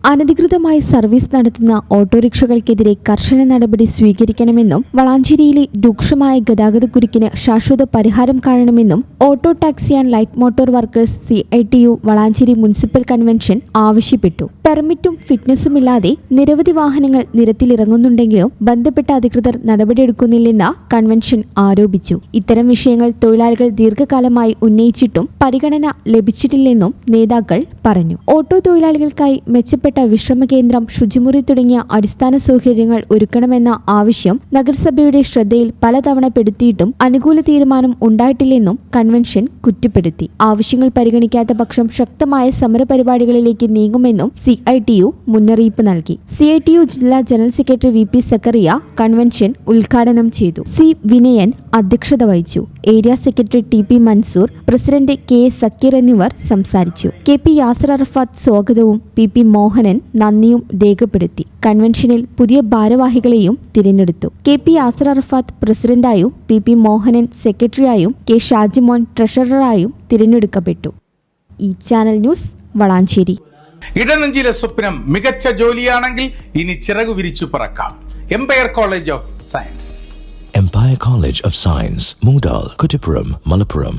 അനധികൃതമായി സർവീസ് നടത്തുന്ന ഓട്ടോറിക്ഷകൾക്കെതിരെ കർശന നടപടി സ്വീകരിക്കണമെന്നും വളാഞ്ചേരിയിലെ രൂക്ഷമായ ഗതാഗതക്കുരുക്കിന് ശാശ്വത പരിഹാരം കാണണമെന്നും auto taxi and light motor workers CITU Valanchery municipal convention ആവശ്യപ്പെട്ടു. പെർമിറ്റും ഫിറ്റ്നസുമില്ലാതെ നിരവധി വാഹനങ്ങൾ നിരത്തിലിറങ്ങുന്നുണ്ടെങ്കിലും ബന്ധപ്പെട്ട അധികൃതർ നടപടിയെടുക്കുന്നില്ലെന്ന് കൺവെൻഷൻ ആരോപിച്ചു. ഇത്തരം വിഷയങ്ങൾ തൊഴിലാളികൾ ദീർഘകാലമായി ഉന്നയിച്ചിട്ടും പരിഗണന ലഭിച്ചിട്ടില്ലെന്നും നേതാക്കൾ പറഞ്ഞു. ഓട്ടോ തൊഴിലാളികൾക്കായി മെച്ചപ്പെട്ട വിശ്രമ കേന്ദ്രം, ശുചിമുറി തുടങ്ങിയ അടിസ്ഥാന സൗകര്യങ്ങൾ ഒരുക്കണമെന്ന ആവശ്യം നഗരസഭയുടെ ശ്രദ്ധയിൽ പലതവണ പെടുത്തിയിട്ടും അനുകൂല തീരുമാനം ഉണ്ടായിട്ടില്ലെന്നും കൺവെൻഷൻ കുറ്റപ്പെടുത്തി. ആവശ്യങ്ങൾ പരിഗണിക്കാത്ത പക്ഷം ശക്തമായ സമരപരിപാടികളിലേക്ക് നീങ്ങുമെന്നും CITU മുന്നറിയിപ്പ് നൽകി. CITU ജില്ലാ general secretary VP Zakariya convention ഉദ്ഘാടനം ചെയ്തു. C വിനയൻ അധ്യക്ഷത വഹിച്ചു. Area secretary TP Mansoor, president KS Zakir എന്നിവർ സംസാരിച്ചു. KP യാസർ അറഫാത്ത് സ്വാഗതവും PP മോഹനൻ നന്ദിയും രേഖപ്പെടുത്തി. കൺവെൻഷനിൽ പുതിയ ഭാരവാഹികളെയും തിരഞ്ഞെടുത്തു. KP Yasar അറഫാത്ത് പ്രസിഡന്റായും PP Mohanan സെക്രട്ടറിയായും K Shajimon ട്രഷററായും തിരഞ്ഞെടുക്കപ്പെട്ടു. ഈ ചാനൽ ന്യൂസ് വളാഞ്ചേരി. ഇടനെഞ്ചിലെ സ്വപ്നം മികച്ച ജോലിയാണെങ്കിൽ ഇനി ചിറകു വിരിച്ചു പറക്കാം. Empire college of science. Empire College of Science, Moondal, Kuttipuram, Malappuram.